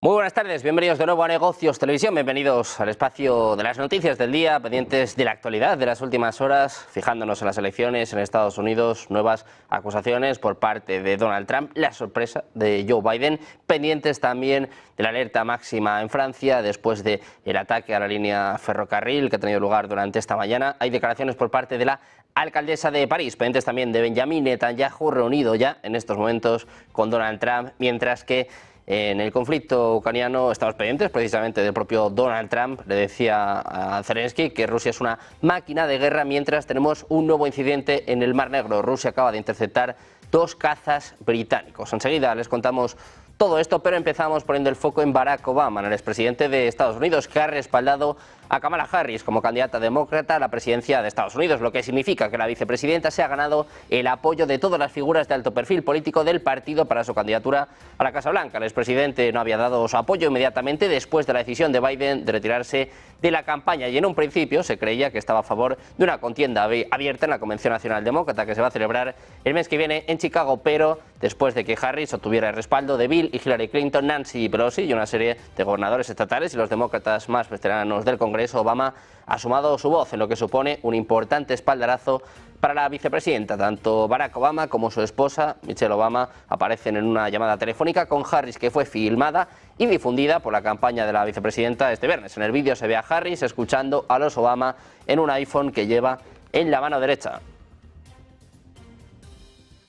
Muy buenas tardes, bienvenidos de nuevo a Negocios Televisión, bienvenidos al espacio de las noticias del día, pendientes de la actualidad de las últimas horas, fijándonos en las elecciones en Estados Unidos, nuevas acusaciones por parte de Donald Trump, la sorpresa de Joe Biden, pendientes también de la alerta máxima en Francia después del ataque a la línea ferrocarril que ha tenido lugar durante esta mañana. Hay declaraciones por parte de la alcaldesa de París, pendientes también de Benjamin Netanyahu, reunido ya en estos momentos con Donald Trump, mientras que en el conflicto ucraniano estamos pendientes precisamente del propio Donald Trump. Le decía a Zelensky que Rusia es una máquina de guerra, mientras tenemos un nuevo incidente en el Mar Negro. Rusia acaba de interceptar 2 cazas británicos. Enseguida les contamos todo esto, pero empezamos poniendo el foco en Barack Obama, en el expresidente de Estados Unidos, que ha respaldado a Kamala Harris como candidata demócrata a la presidencia de Estados Unidos, lo que significa que la vicepresidenta se ha ganado el apoyo de todas las figuras de alto perfil político del partido para su candidatura a la Casa Blanca. El expresidente no había dado su apoyo inmediatamente después de la decisión de Biden de retirarse de la campaña, y en un principio se creía que estaba a favor de una contienda abierta en la Convención Nacional Demócrata que se va a celebrar el mes que viene en Chicago, pero después de que Harris obtuviera el respaldo de Bill y Hillary Clinton, Nancy Pelosi y una serie de gobernadores estatales y los demócratas más veteranos del Congreso, Obama ha sumado su voz en lo que supone un importante espaldarazo para la vicepresidenta. Tanto Barack Obama como su esposa, Michelle Obama, aparecen en una llamada telefónica con Harris que fue filmada y difundida por la campaña de la vicepresidenta este viernes. En el vídeo se ve a Harris escuchando a los Obama en un iPhone que lleva en la mano derecha.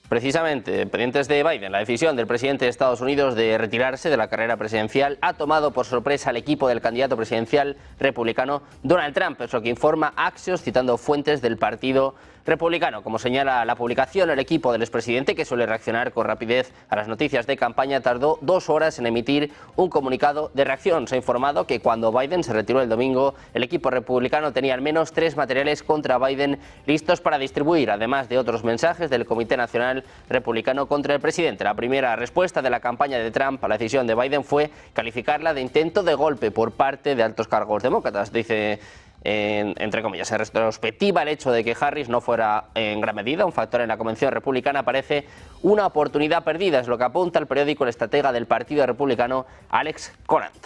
Precisamente, pendientes de Biden, la decisión del presidente de Estados Unidos de retirarse de la carrera presidencial ha tomado por sorpresa al equipo del candidato presidencial republicano Donald Trump, es lo que informa Axios citando fuentes del partido republicano. Como señala la publicación, el equipo del expresidente, que suele reaccionar con rapidez a las noticias de campaña, tardó 2 horas en emitir un comunicado de reacción. Se ha informado que cuando Biden se retiró el domingo, el equipo republicano tenía al menos 3 materiales contra Biden listos para distribuir, además de otros mensajes del Comité Nacional Republicano contra el presidente. La primera respuesta de la campaña de Trump a la decisión de Biden fue calificarla de intento de golpe por parte de altos cargos demócratas. Dice, entre comillas, en retrospectiva, el hecho de que Harris no fuera en gran medida un factor en la convención republicana parece una oportunidad perdida, es lo que apunta el periódico El Estratega del Partido Republicano, Alex Conant.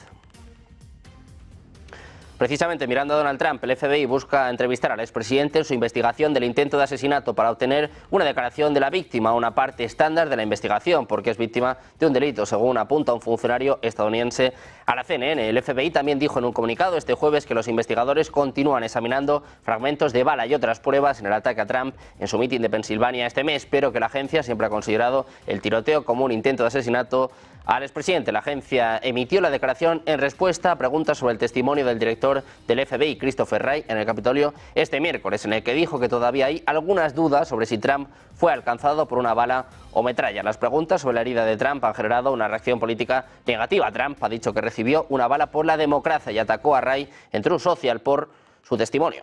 Precisamente mirando a Donald Trump, el FBI busca entrevistar al expresidente en su investigación del intento de asesinato para obtener una declaración de la víctima, una parte estándar de la investigación, porque es víctima de un delito, según apunta un funcionario estadounidense a la CNN. El FBI también dijo en un comunicado este jueves que los investigadores continúan examinando fragmentos de bala y otras pruebas en el ataque a Trump en su mitin de Pensilvania este mes, pero que la agencia siempre ha considerado el tiroteo como un intento de asesinato al expresidente. La agencia emitió la declaración en respuesta a preguntas sobre el testimonio del director del FBI, Christopher Wray, en el Capitolio este miércoles, en el que dijo que todavía hay algunas dudas sobre si Trump fue alcanzado por una bala o metralla. Las preguntas sobre la herida de Trump han generado una reacción política negativa. Trump ha dicho que recibió una bala por la democracia y atacó a Wray en Truth Social por su testimonio.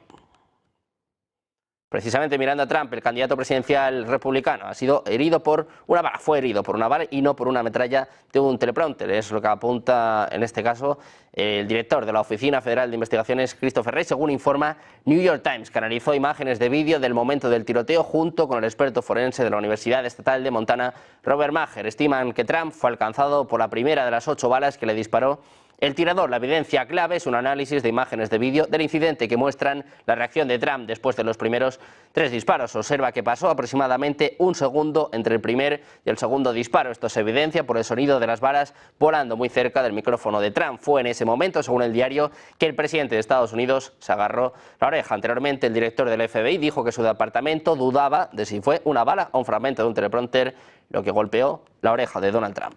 Precisamente mirando a Trump, el candidato presidencial republicano fue herido por una bala y no por una metralla de un teleprompter. Es lo que apunta en este caso el director de la Oficina Federal de Investigaciones, Christopher Wray, según informa New York Times, que analizó imágenes de vídeo del momento del tiroteo junto con el experto forense de la Universidad Estatal de Montana, Robert Maher. Estiman que Trump fue alcanzado por la primera de las 8 balas que le disparó el tirador. La evidencia clave es un análisis de imágenes de vídeo del incidente que muestran la reacción de Trump después de los primeros 3 disparos. Observa que pasó aproximadamente un segundo entre el primer y el segundo disparo. Esto se evidencia por el sonido de las balas volando muy cerca del micrófono de Trump. Fue en ese momento, según el diario, que el presidente de Estados Unidos se agarró la oreja. Anteriormente, el director del FBI dijo que su departamento dudaba de si fue una bala o un fragmento de un teleprompter lo que golpeó la oreja de Donald Trump.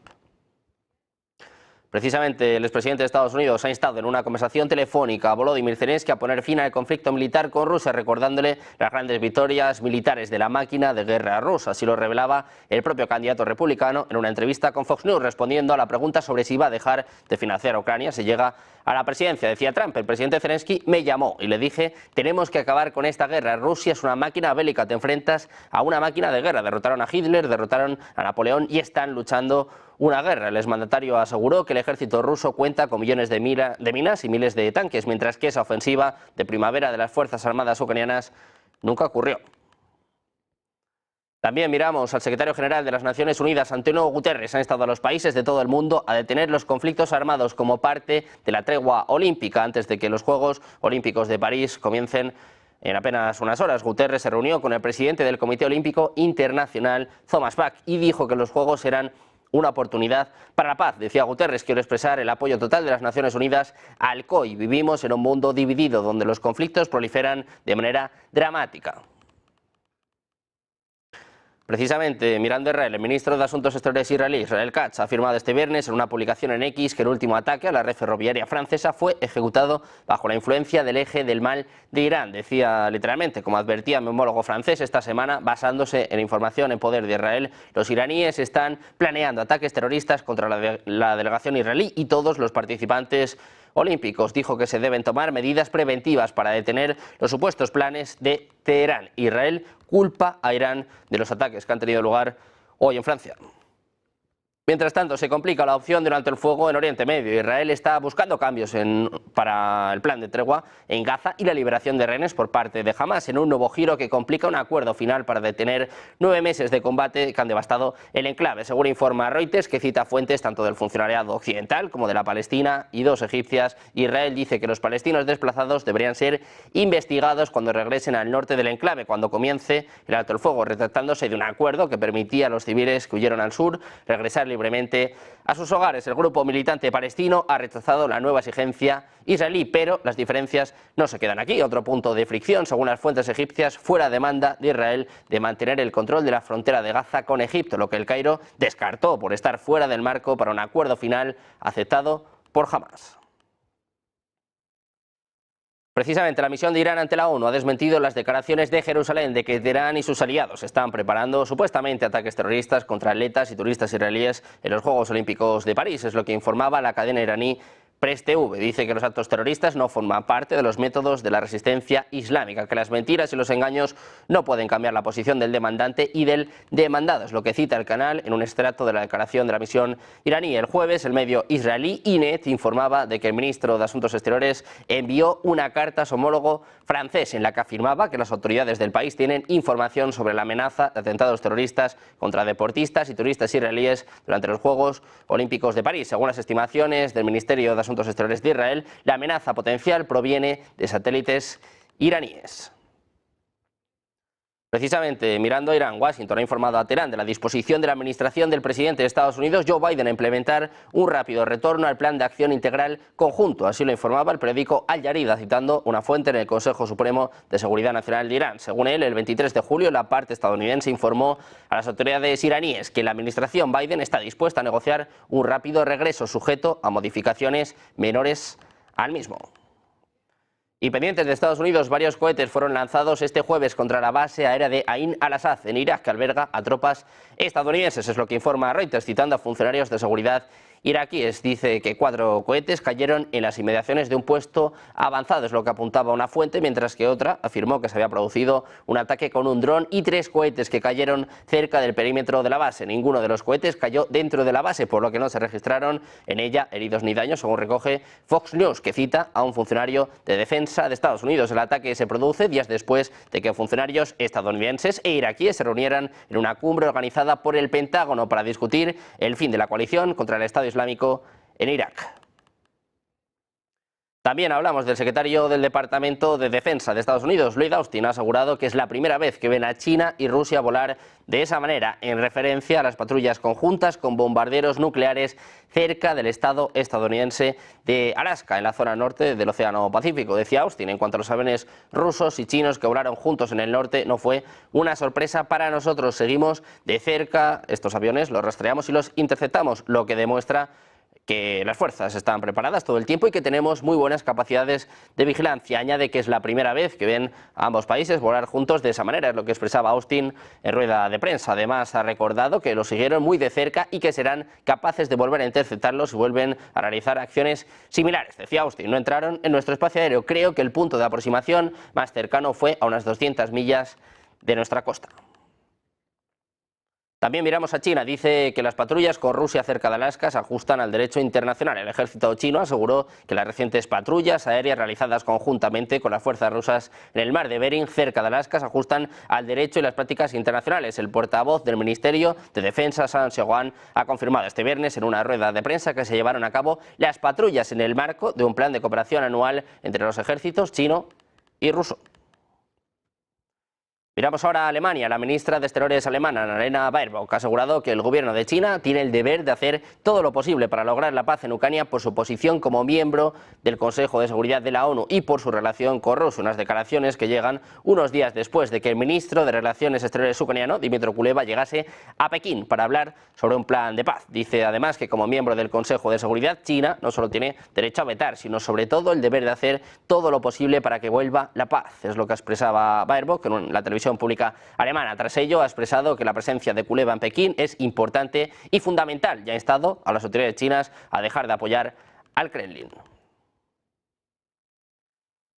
Precisamente el expresidente de Estados Unidos ha instado en una conversación telefónica a Volodymyr Zelensky a poner fin al conflicto militar con Rusia, recordándole las grandes victorias militares de la máquina de guerra rusa. Así lo revelaba el propio candidato republicano en una entrevista con Fox News, respondiendo a la pregunta sobre si va a dejar de financiar a Ucrania si llega a la presidencia. Decía Trump: el presidente Zelensky me llamó y le dije, tenemos que acabar con esta guerra. Rusia es una máquina bélica, te enfrentas a una máquina de guerra. Derrotaron a Hitler, derrotaron a Napoleón y están luchando una guerra. El exmandatario aseguró que el ejército ruso cuenta con millones de minas y miles de tanques, mientras que esa ofensiva de primavera de las Fuerzas Armadas ucranianas nunca ocurrió. También miramos al secretario general de las Naciones Unidas, António Guterres. Han estado a los países de todo el mundo a detener los conflictos armados como parte de la tregua olímpica antes de que los Juegos Olímpicos de París comiencen en apenas unas horas. Guterres se reunió con el presidente del Comité Olímpico Internacional, Thomas Bach, y dijo que los Juegos eran una oportunidad para la paz. Decía Guterres: quiero expresar el apoyo total de las Naciones Unidas al COI. Vivimos en un mundo dividido donde los conflictos proliferan de manera dramática. Precisamente, mirando a Israel, el ministro de Asuntos Exteriores israelí, Israel Katz, ha afirmado este viernes en una publicación en X que el último ataque a la red ferroviaria francesa fue ejecutado bajo la influencia del eje del mal de Irán. Decía literalmente, como advertía mi homólogo francés esta semana, basándose en información en poder de Israel, los iraníes están planeando ataques terroristas contra la delegación israelí y todos los participantes olímpicos. Dijo que se deben tomar medidas preventivas para detener los supuestos planes de Teherán. Israel culpa a Irán de los ataques que han tenido lugar hoy en Francia. Mientras tanto, se complica la opción de un alto el fuego en Oriente Medio. Israel está buscando cambios para el plan de tregua en Gaza y la liberación de rehenes por parte de Hamas, en un nuevo giro que complica un acuerdo final para detener 9 meses de combate que han devastado el enclave. Según informa Reuters, que cita fuentes tanto del funcionariado occidental como de la Palestina y 2 egipcias, Israel dice que los palestinos desplazados deberían ser investigados cuando regresen al norte del enclave, cuando comience el alto el fuego, retractándose de un acuerdo que permitía a los civiles que huyeron al sur regresar libremente a sus hogares. El grupo militante palestino ha rechazado la nueva exigencia israelí, pero las diferencias no se quedan aquí. Otro punto de fricción, según las fuentes egipcias, fue la demanda de Israel de mantener el control de la frontera de Gaza con Egipto, lo que el Cairo descartó por estar fuera del marco para un acuerdo final aceptado por Hamas. Precisamente, la misión de Irán ante la ONU ha desmentido las declaraciones de Jerusalén de que Teherán y sus aliados están preparando supuestamente ataques terroristas contra atletas y turistas israelíes en los Juegos Olímpicos de París. Es lo que informaba la cadena iraní Press TV. Dice que los actos terroristas no forman parte de los métodos de la resistencia islámica, que las mentiras y los engaños no pueden cambiar la posición del demandante y del demandado. Es lo que cita el canal en un extracto de la declaración de la misión iraní. El jueves, el medio israelí Ynet informaba de que el ministro de Asuntos Exteriores envió una carta a su homólogo francés en la que afirmaba que las autoridades del país tienen información sobre la amenaza de atentados terroristas contra deportistas y turistas israelíes durante los Juegos Olímpicos de París. Según las estimaciones del Ministerio de Asuntos Exteriores de Israel, la amenaza potencial proviene de satélites iraníes. Precisamente, mirando a Irán, Washington ha informado a Teherán de la disposición de la administración del presidente de Estados Unidos, Joe Biden, a implementar un rápido retorno al plan de acción integral conjunto. Así lo informaba el periódico Al Jarida, citando una fuente en el Consejo Supremo de Seguridad Nacional de Irán. Según él, el 23 de julio, la parte estadounidense informó a las autoridades iraníes que la administración Biden está dispuesta a negociar un rápido regreso sujeto a modificaciones menores al mismo. Y pendientes de Estados Unidos, varios cohetes fueron lanzados este jueves contra la base aérea de Ain al-Assad, en Irak, que alberga a tropas estadounidenses. Es lo que informa Reuters, citando a funcionarios de seguridad iraquíes. Dice que 4 cohetes cayeron en las inmediaciones de un puesto avanzado, es lo que apuntaba una fuente, mientras que otra afirmó que se había producido un ataque con un dron y 3 cohetes que cayeron cerca del perímetro de la base. Ninguno de los cohetes cayó dentro de la base, por lo que no se registraron en ella heridos ni daños, según recoge Fox News, que cita a un funcionario de defensa de Estados Unidos. El ataque se produce días después de que funcionarios estadounidenses e iraquíes se reunieran en una cumbre organizada por el Pentágono para discutir el fin de la coalición contra el Estado Islámico en Irak. También hablamos del secretario del Departamento de Defensa de Estados Unidos, Lloyd Austin. Ha asegurado que es la primera vez que ven a China y Rusia volar de esa manera, en referencia a las patrullas conjuntas con bombarderos nucleares cerca del estado estadounidense de Alaska, en la zona norte del Océano Pacífico. Decía Austin, en cuanto a los aviones rusos y chinos que volaron juntos en el norte, no fue una sorpresa para nosotros. Seguimos de cerca estos aviones, los rastreamos y los interceptamos, lo que demuestra que las fuerzas están preparadas todo el tiempo y que tenemos muy buenas capacidades de vigilancia. Añade que es la primera vez que ven a ambos países volar juntos de esa manera, es lo que expresaba Austin en rueda de prensa. Además, ha recordado que lo siguieron muy de cerca y que serán capaces de volver a interceptarlos si vuelven a realizar acciones similares. Decía Austin, no entraron en nuestro espacio aéreo. Creo que el punto de aproximación más cercano fue a unas 200 millas de nuestra costa. También miramos a China. Dice que las patrullas con Rusia cerca de Alaska se ajustan al derecho internacional. El ejército chino aseguró que las recientes patrullas aéreas realizadas conjuntamente con las fuerzas rusas en el mar de Bering cerca de Alaska se ajustan al derecho y las prácticas internacionales. El portavoz del Ministerio de Defensa, Sun Xiaohuan, ha confirmado este viernes en una rueda de prensa que se llevaron a cabo las patrullas en el marco de un plan de cooperación anual entre los ejércitos chino y ruso. Miramos ahora a Alemania. La ministra de Exteriores alemana, Annalena Baerbock, ha asegurado que el gobierno de China tiene el deber de hacer todo lo posible para lograr la paz en Ucrania por su posición como miembro del Consejo de Seguridad de la ONU y por su relación con Rusia. Unas declaraciones que llegan unos días después de que el ministro de Relaciones Exteriores ucraniano, Dmytro Kuleba, llegase a Pekín para hablar sobre un plan de paz. Dice además que como miembro del Consejo de Seguridad, China no solo tiene derecho a vetar, sino sobre todo el deber de hacer todo lo posible para que vuelva la paz. Es lo que expresaba Baerbock en la televisión pública alemana. Tras ello, ha expresado que la presencia de Kuleba en Pekín es importante y fundamental y ha instado a las autoridades chinas a dejar de apoyar al Kremlin.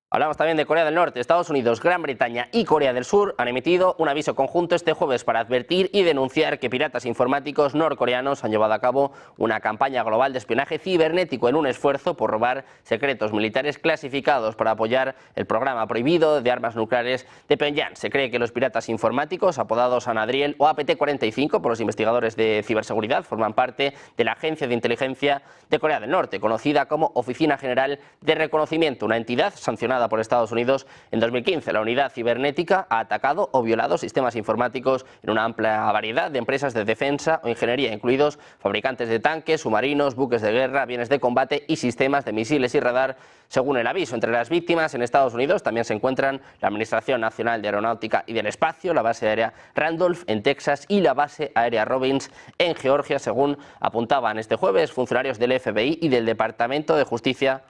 Hablamos también de Corea del Norte. Estados Unidos, Gran Bretaña y Corea del Sur han emitido un aviso conjunto este jueves para advertir y denunciar que piratas informáticos norcoreanos han llevado a cabo una campaña global de espionaje cibernético en un esfuerzo por robar secretos militares clasificados para apoyar el programa prohibido de armas nucleares de Pyongyang. Se cree que los piratas informáticos, apodados Anadriel o APT-45 por los investigadores de ciberseguridad, forman parte de la Agencia de Inteligencia de Corea del Norte, conocida como Oficina General de Reconocimiento, una entidad sancionada por Estados Unidos en 2015. La unidad cibernética ha atacado o violado sistemas informáticos en una amplia variedad de empresas de defensa o ingeniería, incluidos fabricantes de tanques, submarinos, buques de guerra, aviones de combate y sistemas de misiles y radar, según el aviso. Entre las víctimas en Estados Unidos también se encuentran la Administración Nacional de Aeronáutica y del Espacio, la base aérea Randolph en Texas y la base aérea Robins en Georgia, según apuntaban este jueves funcionarios del FBI y del Departamento de Justicia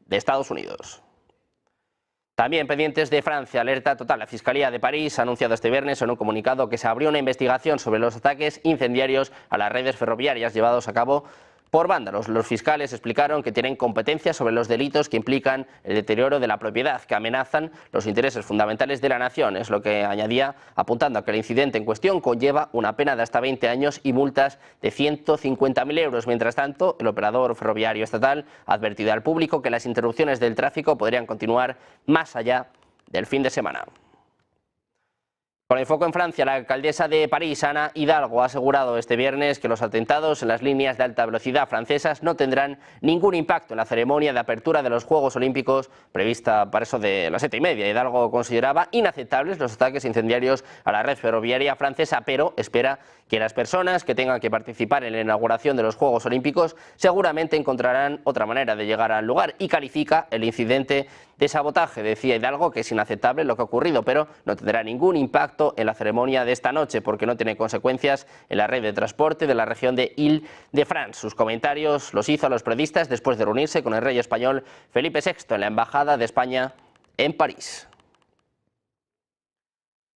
de Estados Unidos. También pendientes de Francia, alerta total. La Fiscalía de París ha anunciado este viernes en un comunicado que se abrió una investigación sobre los ataques incendiarios a las redes ferroviarias llevados a cabo por vándalos. Los fiscales explicaron que tienen competencia sobre los delitos que implican el deterioro de la propiedad, que amenazan los intereses fundamentales de la nación. Es lo que añadía, apuntando a que el incidente en cuestión conlleva una pena de hasta 20 años y multas de 150.000 euros. Mientras tanto, el operador ferroviario estatal ha advertido al público que las interrupciones del tráfico podrían continuar más allá del fin de semana. Con el foco en Francia, la alcaldesa de París, Ana Hidalgo, ha asegurado este viernes que los atentados en las líneas de alta velocidad francesas no tendrán ningún impacto en la ceremonia de apertura de los Juegos Olímpicos prevista para eso de las 7:30. Hidalgo consideraba inaceptables los ataques incendiarios a la red ferroviaria francesa, pero espera que las personas que tengan que participar en la inauguración de los Juegos Olímpicos seguramente encontrarán otra manera de llegar al lugar, y califica el incidente de sabotaje. Decía Hidalgo que es inaceptable lo que ha ocurrido, pero no tendrá ningún impacto en la ceremonia de esta noche porque no tiene consecuencias en la red de transporte de la región de Île-de-France. Sus comentarios los hizo a los periodistas después de reunirse con el rey español Felipe VI en la Embajada de España en París.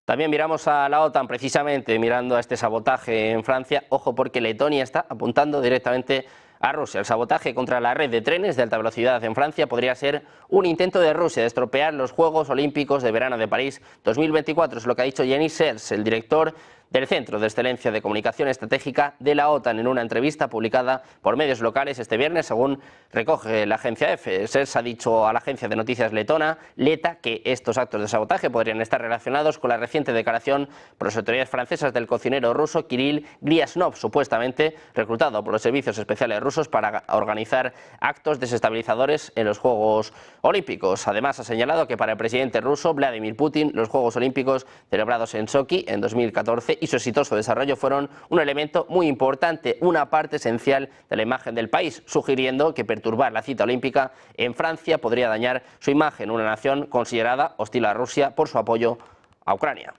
También miramos a la OTAN, precisamente mirando a este sabotaje en Francia. Ojo, porque Letonia está apuntando directamente a Rusia. El sabotaje contra la red de trenes de alta velocidad en Francia podría ser un intento de Rusia de estropear los Juegos Olímpicos de Verano de París 2024. Es lo que ha dicho Jenis Sers, el director del Centro de Excelencia de Comunicación Estratégica de la OTAN, en una entrevista publicada por medios locales este viernes, según recoge la agencia EFE. Sers ha dicho a la agencia de noticias letona, Leta, que estos actos de sabotaje podrían estar relacionados con la reciente declaración por las autoridades francesas del cocinero ruso Kirill Gryazov, supuestamente reclutado por los servicios especiales rusos para organizar actos desestabilizadores en los Juegos Olímpicos. Además, ha señalado que para el presidente ruso Vladimir Putin, los Juegos Olímpicos celebrados en Sochi en 2014 y su exitoso desarrollo fueron un elemento muy importante, una parte esencial de la imagen del país, sugiriendo que perturbar la cita olímpica en Francia podría dañar su imagen, una nación considerada hostil a Rusia por su apoyo a Ucrania.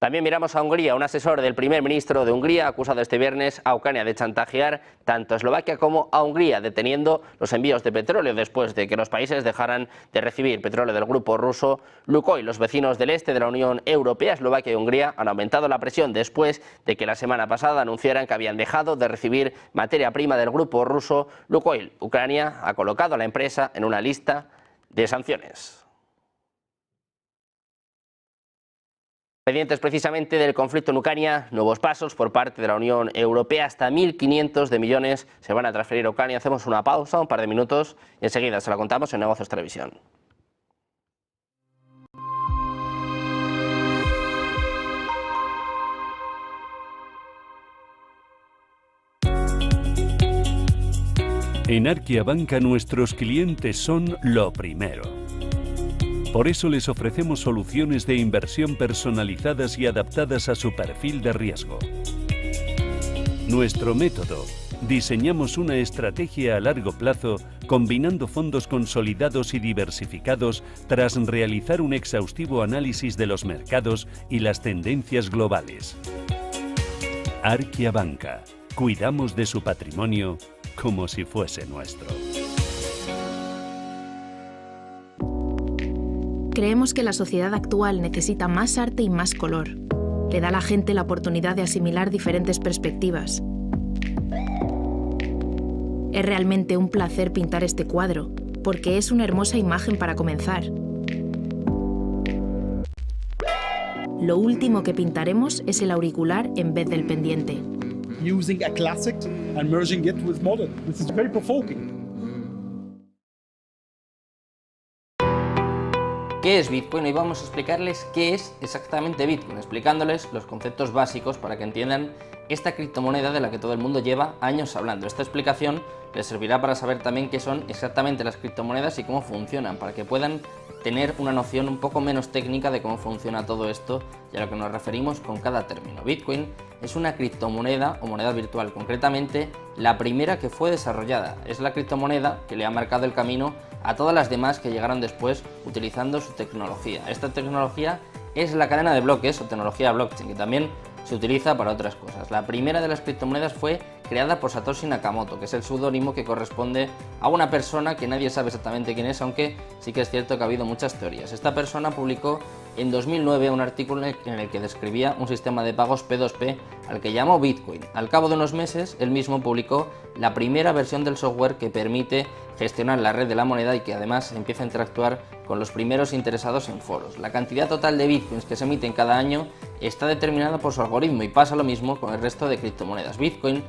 También miramos a Hungría. Un asesor del primer ministro de Hungría ha acusado este viernes a Ucrania de chantajear tanto a Eslovaquia como a Hungría, deteniendo los envíos de petróleo después de que los países dejaran de recibir petróleo del grupo ruso Lukoil. Los vecinos del este de la Unión Europea, Eslovaquia y Hungría, han aumentado la presión después de que la semana pasada anunciaran que habían dejado de recibir materia prima del grupo ruso Lukoil. Ucrania ha colocado a la empresa en una lista de sanciones. Pendientes precisamente del conflicto en Ucrania, nuevos pasos por parte de la Unión Europea, hasta 1.500 de millones se van a transferir a Ucrania. Hacemos una pausa, un par de minutos y enseguida se la contamos en Negocios Televisión. En Arkia Banca nuestros clientes son lo primero. Por eso les ofrecemos soluciones de inversión personalizadas y adaptadas a su perfil de riesgo. Nuestro método: diseñamos una estrategia a largo plazo combinando fondos consolidados y diversificados tras realizar un exhaustivo análisis de los mercados y las tendencias globales. Arkia Banca. Cuidamos de su patrimonio como si fuese nuestro. Creemos que la sociedad actual necesita más arte y más color. Le da a la gente la oportunidad de asimilar diferentes perspectivas. Es realmente un placer pintar este cuadro, porque es una hermosa imagen para comenzar. Lo último que pintaremos es el auricular en vez del pendiente. Using a classic and merging it with modern. This is very provoking. ¿Qué es Bitcoin? Hoy vamos a explicarles qué es exactamente Bitcoin, explicándoles los conceptos básicos para que entiendan esta criptomoneda de la que todo el mundo lleva años hablando. Esta explicación les servirá para saber también qué son exactamente las criptomonedas y cómo funcionan, para que puedan tener una noción un poco menos técnica de cómo funciona todo esto y a lo que nos referimos con cada término. Bitcoin es una criptomoneda o moneda virtual, concretamente la primera que fue desarrollada. Es la criptomoneda que le ha marcado el camino a todas las demás que llegaron después utilizando su tecnología. Esta tecnología es la cadena de bloques o tecnología blockchain, que también se utiliza para otras cosas. La primera de las criptomonedas fue creada por Satoshi Nakamoto, que es el seudónimo que corresponde a una persona que nadie sabe exactamente quién es, aunque sí que es cierto que ha habido muchas teorías. Esta persona publicó en 2009 un artículo en el que describía un sistema de pagos P2P al que llamó Bitcoin. Al cabo de unos meses, él mismo publicó la primera versión del software que permite gestionar la red de la moneda y que además empieza a interactuar con los primeros interesados en foros. La cantidad total de bitcoins que se emiten cada año está determinada por su algoritmo y pasa lo mismo con el resto de criptomonedas. Bitcoin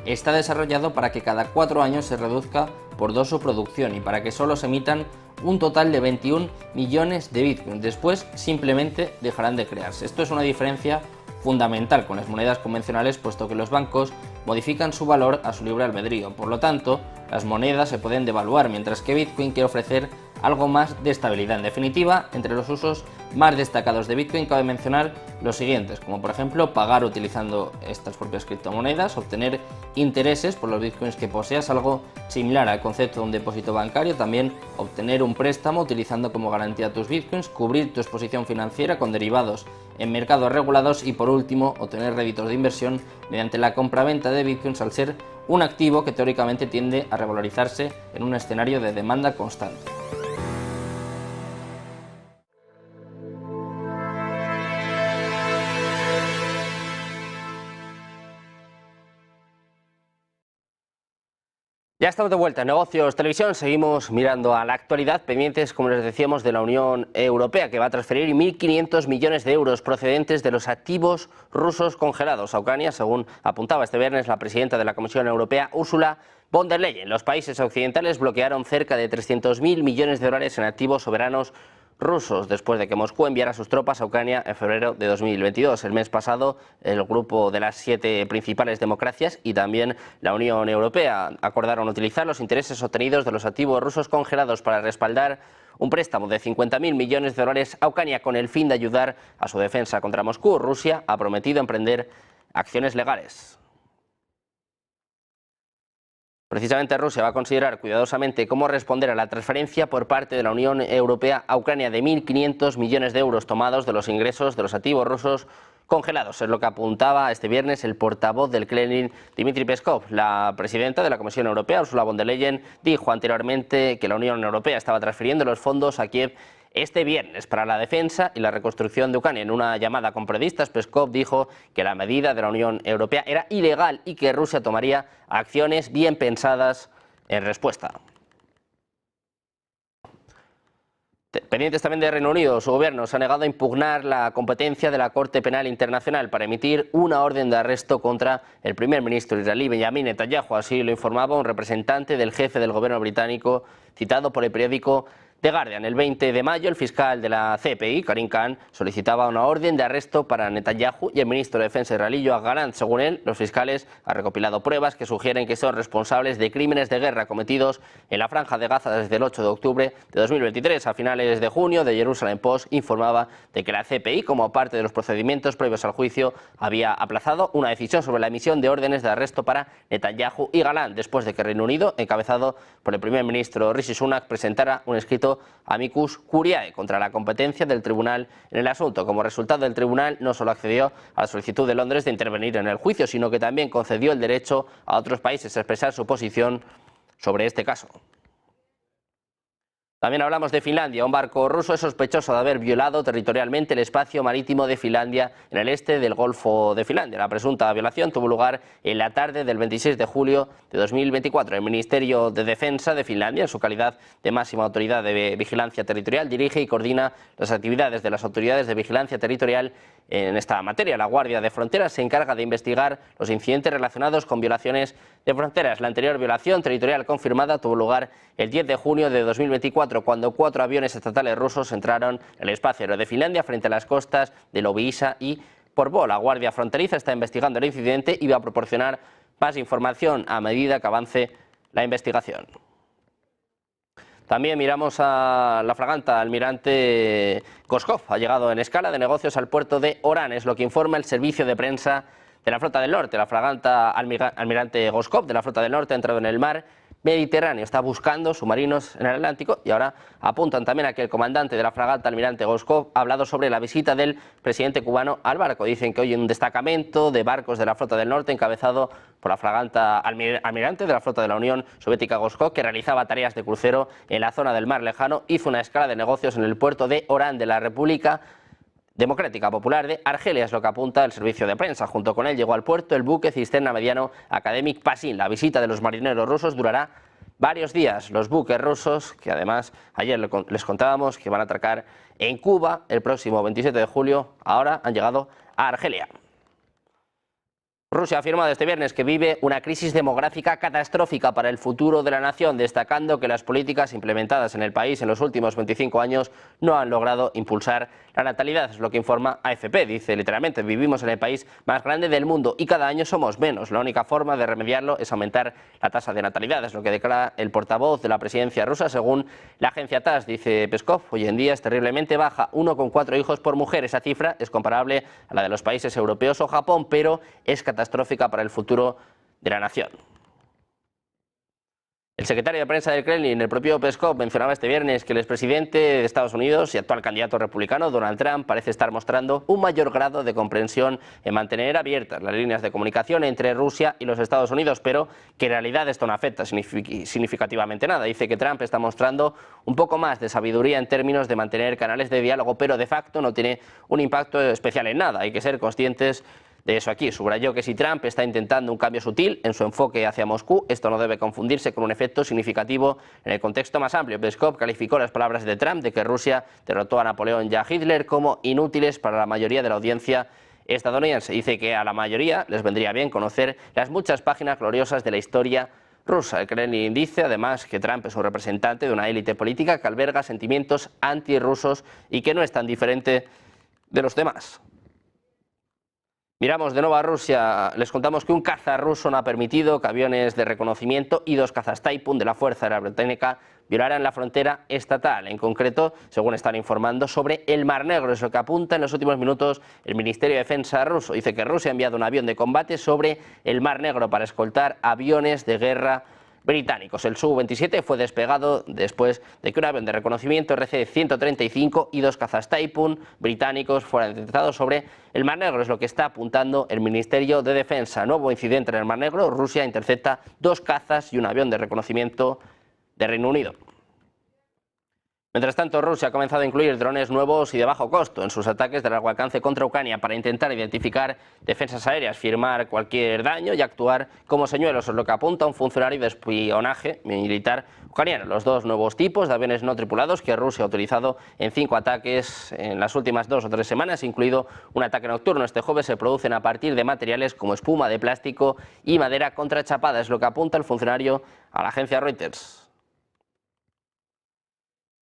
está desarrollado para que cada 4 años se reduzca por 2 su producción y para que solo se emitan un total de 21 millones de bitcoins. Después simplemente dejarán de crearse. Esto es una diferencia fundamental con las monedas convencionales, puesto que los bancos modifican su valor a su libre albedrío. Por lo tanto, las monedas se pueden devaluar, mientras que Bitcoin quiere ofrecer algo más de estabilidad. En definitiva, entre los usos más destacados de Bitcoin cabe mencionar los siguientes, como por ejemplo pagar utilizando estas propias criptomonedas, obtener intereses por los bitcoins que poseas, algo similar al concepto de un depósito bancario, también obtener un préstamo utilizando como garantía tus bitcoins, cubrir tu exposición financiera con derivados en mercados regulados y por último obtener réditos de inversión mediante la compra-venta de bitcoins, al ser un activo que teóricamente tiende a revalorizarse en un escenario de demanda constante. Ya estamos de vuelta en Negocios Televisión, seguimos mirando a la actualidad, pendientes, como les decíamos, de la Unión Europea, que va a transferir 1.500 millones de euros procedentes de los activos rusos congelados a Ucrania, según apuntaba este viernes la presidenta de la Comisión Europea, Ursula von der Leyen. Los países occidentales bloquearon cerca de 300.000 millones de dólares en activos soberanos rusos, después de que Moscú enviara sus tropas a Ucrania en febrero de 2022. El mes pasado, el grupo de las 7 principales democracias y también la Unión Europea acordaron utilizar los intereses obtenidos de los activos rusos congelados para respaldar un préstamo de 50.000 millones de dólares a Ucrania con el fin de ayudar a su defensa contra Moscú. Rusia ha prometido emprender acciones legales. Precisamente Rusia va a considerar cuidadosamente cómo responder a la transferencia por parte de la Unión Europea a Ucrania de 1.500 millones de euros tomados de los ingresos de los activos rusos congelados. Es lo que apuntaba este viernes el portavoz del Kremlin, Dmitry Peskov. La presidenta de la Comisión Europea, Ursula von der Leyen, dijo anteriormente que la Unión Europea estaba transfiriendo los fondos a Kiev este viernes para la defensa y la reconstrucción de Ucrania. En una llamada con periodistas, Peskov dijo que la medida de la Unión Europea era ilegal y que Rusia tomaría acciones bien pensadas en respuesta. Pendientes también de Reino Unido, su gobierno se ha negado a impugnar la competencia de la Corte Penal Internacional para emitir una orden de arresto contra el primer ministro israelí Benjamin Netanyahu. Así lo informaba un representante del jefe del gobierno británico citado por el periódico The Guardian. El 20 de mayo, el fiscal de la CPI, Karim Khan, solicitaba una orden de arresto para Netanyahu y el ministro de Defensa israelí Yoav Gallant. Según él, los fiscales han recopilado pruebas que sugieren que son responsables de crímenes de guerra cometidos en la Franja de Gaza desde el 8 de octubre de 2023. A finales de junio, The Jerusalem Post informaba de que la CPI, como parte de los procedimientos previos al juicio, había aplazado una decisión sobre la emisión de órdenes de arresto para Netanyahu y Gallant, después de que Reino Unido, encabezado por el primer ministro Rishi Sunak, presentara un escrito amicus curiae contra la competencia del tribunal en el asunto. Como resultado, el tribunal no solo accedió a la solicitud de Londres de intervenir en el juicio, sino que también concedió el derecho a otros países a expresar su posición sobre este caso. También hablamos de Finlandia. Un barco ruso es sospechoso de haber violado territorialmente el espacio marítimo de Finlandia en el este del Golfo de Finlandia. La presunta violación tuvo lugar en la tarde del 26 de julio de 2024. El Ministerio de Defensa de Finlandia, en su calidad de máxima autoridad de vigilancia territorial, dirige y coordina las actividades de las autoridades de vigilancia territorial en esta materia. La Guardia de Fronteras se encarga de investigar los incidentes relacionados con violaciones de fronteras. La anterior violación territorial confirmada tuvo lugar el 10 de junio de 2024, cuando 4 aviones estatales rusos entraron en el espacio aéreo de Finlandia frente a las costas de Loviisa y Porvoo. La Guardia Fronteriza está investigando el incidente y va a proporcionar más información a medida que avance la investigación. También miramos a la fragata Almirante Ghoshkov. Ha llegado en escala de negocios al puerto de Orán, es lo que informa el servicio de prensa de la Flota del Norte. La fragata Almirante Ghoshkov de la Flota del Norte ha entrado en el mar Mediterráneo, está buscando submarinos en el Atlántico y ahora apuntan también a que el comandante de la fragata Almirante Ghoshkov ha hablado sobre la visita del presidente cubano al barco. Dicen que hoy un destacamento de barcos de la Flota del Norte encabezado por la fragata Almirante de la Flota de la Unión Soviética Ghoshkov, que realizaba tareas de crucero en la zona del Mar Lejano, hizo una escala de negocios en el puerto de Orán de la República Democrática Popular de Argelia, es lo que apunta el servicio de prensa. Junto con él llegó al puerto el buque cisterna mediano Academic Pasin. La visita de los marineros rusos durará varios días. Los buques rusos, que además ayer les contábamos que van a atracar en Cuba el próximo 27 de julio, ahora han llegado a Argelia. Rusia ha afirmado este viernes que vive una crisis demográfica catastrófica para el futuro de la nación, destacando que las políticas implementadas en el país en los últimos 25 años no han logrado impulsar la natalidad. Es lo que informa AFP. Dice literalmente: vivimos en el país más grande del mundo y cada año somos menos. La única forma de remediarlo es aumentar la tasa de natalidad. Es lo que declara el portavoz de la presidencia rusa, según la agencia TASS. Dice Peskov: hoy en día es terriblemente baja, 1,4 hijos por mujer. Esa cifra es comparable a la de los países europeos o Japón, pero es catastrófica para el futuro de la nación. El secretario de prensa del Kremlin, el propio Peskov, mencionaba este viernes que el expresidente de Estados Unidos y actual candidato republicano, Donald Trump, parece estar mostrando un mayor grado de comprensión en mantener abiertas las líneas de comunicación entre Rusia y los Estados Unidos, pero que en realidad esto no afecta significativamente nada. Dice que Trump está mostrando un poco más de sabiduría en términos de mantener canales de diálogo, pero de facto no tiene un impacto especial en nada. Hay que ser conscientes de eso aquí. Subrayó que si Trump está intentando un cambio sutil en su enfoque hacia Moscú, esto no debe confundirse con un efecto significativo en el contexto más amplio. Peskov calificó las palabras de Trump de que Rusia derrotó a Napoleón y a Hitler como inútiles para la mayoría de la audiencia estadounidense. Dice que a la mayoría les vendría bien conocer las muchas páginas gloriosas de la historia rusa. El Kremlin dice además que Trump es un representante de una élite política que alberga sentimientos antirrusos y que no es tan diferente de los demás. Miramos de nuevo a Rusia. Les contamos que un caza ruso no ha permitido que aviones de reconocimiento y 2 cazas Typhoon de la Fuerza Aérea Británica violaran la frontera estatal. En concreto, según están informando, sobre el Mar Negro. Es lo que apunta en los últimos minutos el Ministerio de Defensa ruso. Dice que Rusia ha enviado un avión de combate sobre el Mar Negro para escoltar aviones de guerra británicos. El Su-27 fue despegado después de que un avión de reconocimiento RC-135 y 2 cazas Typhoon británicos fueran detectados sobre el Mar Negro. Es lo que está apuntando el Ministerio de Defensa. Nuevo incidente en el Mar Negro. Rusia intercepta 2 cazas y un avión de reconocimiento de Reino Unido. Mientras tanto, Rusia ha comenzado a incluir drones nuevos y de bajo costo en sus ataques de largo alcance contra Ucrania para intentar identificar defensas aéreas, firmar cualquier daño y actuar como señuelos, es lo que apunta un funcionario de espionaje militar ucraniano. Los dos nuevos tipos de aviones no tripulados que Rusia ha utilizado en 5 ataques en las últimas 2 o 3 semanas, incluido un ataque nocturno este jueves, se producen a partir de materiales como espuma de plástico y madera contrachapada, es lo que apunta el funcionario a la agencia Reuters.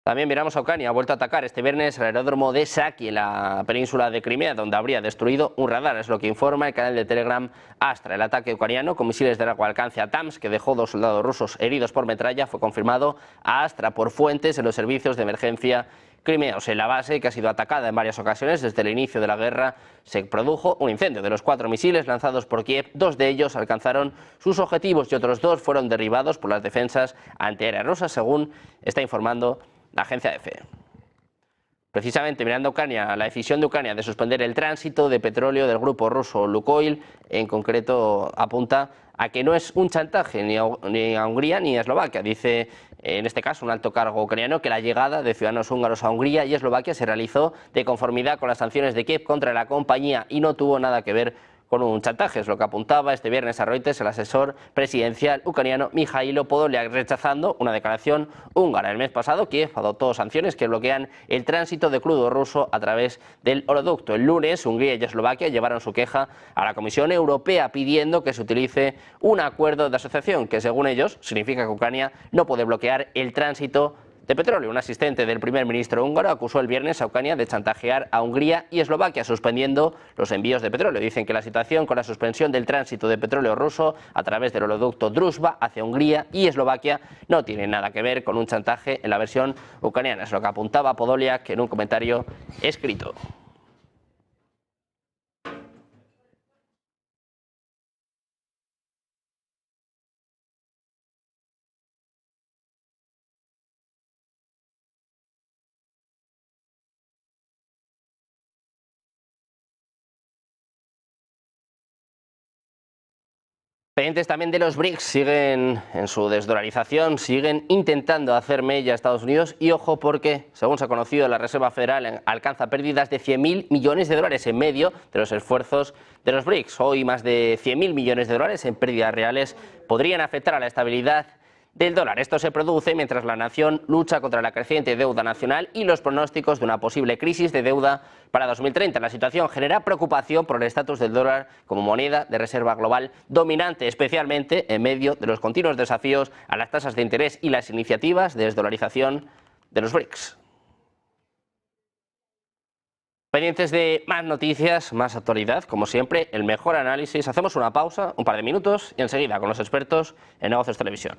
También miramos a Ucrania, ha vuelto a atacar este viernes el aeródromo de Saki en la península de Crimea, donde habría destruido un radar, es lo que informa el canal de Telegram Astra. El ataque ucraniano con misiles de largo alcance a Tams, que dejó 2 soldados rusos heridos por metralla, fue confirmado a Astra por fuentes en los servicios de emergencia crimeanos. En la base, que ha sido atacada en varias ocasiones desde el inicio de la guerra, se produjo un incendio. De los 4 misiles lanzados por Kiev, 2 de ellos alcanzaron sus objetivos y otros 2 fueron derribados por las defensas antiaéreas rusas, según está informando la agencia EFE. Precisamente mirando a Ucrania, la decisión de Ucrania de suspender el tránsito de petróleo del grupo ruso Lukoil, en concreto, apunta a que no es un chantaje ni a Hungría ni a Eslovaquia. Dice, en este caso, un alto cargo ucraniano que la llegada de ciudadanos húngaros a Hungría y Eslovaquia se realizó de conformidad con las sanciones de Kiev contra la compañía y no tuvo nada que ver con un chantaje, es lo que apuntaba este viernes a Reuters el asesor presidencial ucraniano Mikhailo Podolyak, rechazando una declaración húngara. El mes pasado Kiev adoptó sanciones que bloquean el tránsito de crudo ruso a través del oleoducto. El lunes Hungría y Eslovaquia llevaron su queja a la Comisión Europea pidiendo que se utilice un acuerdo de asociación que, según ellos, significa que Ucrania no puede bloquear el tránsito de petróleo. Un asistente del primer ministro húngaro acusó el viernes a Ucrania de chantajear a Hungría y Eslovaquia, suspendiendo los envíos de petróleo. Dicen que la situación con la suspensión del tránsito de petróleo ruso a través del oleoducto Druzhba hacia Hungría y Eslovaquia no tiene nada que ver con un chantaje en la versión ucraniana. Es lo que apuntaba Podolyak en un comentario escrito. Pendientes también de los BRICS, siguen en su desdolarización, siguen intentando hacer mella a Estados Unidos y ojo porque, según se ha conocido, la Reserva Federal alcanza pérdidas de 100.000 millones de dólares en medio de los esfuerzos de los BRICS. Hoy más de 100.000 millones de dólares en pérdidas reales podrían afectar a la estabilidad del dólar. Esto se produce mientras la nación lucha contra la creciente deuda nacional y los pronósticos de una posible crisis de deuda para 2030. La situación genera preocupación por el estatus del dólar como moneda de reserva global dominante, especialmente en medio de los continuos desafíos a las tasas de interés y las iniciativas de desdolarización de los BRICS. Pendientes de más noticias, más actualidad, como siempre, el mejor análisis. Hacemos una pausa, un par de minutos y enseguida con los expertos en Negocios Televisión.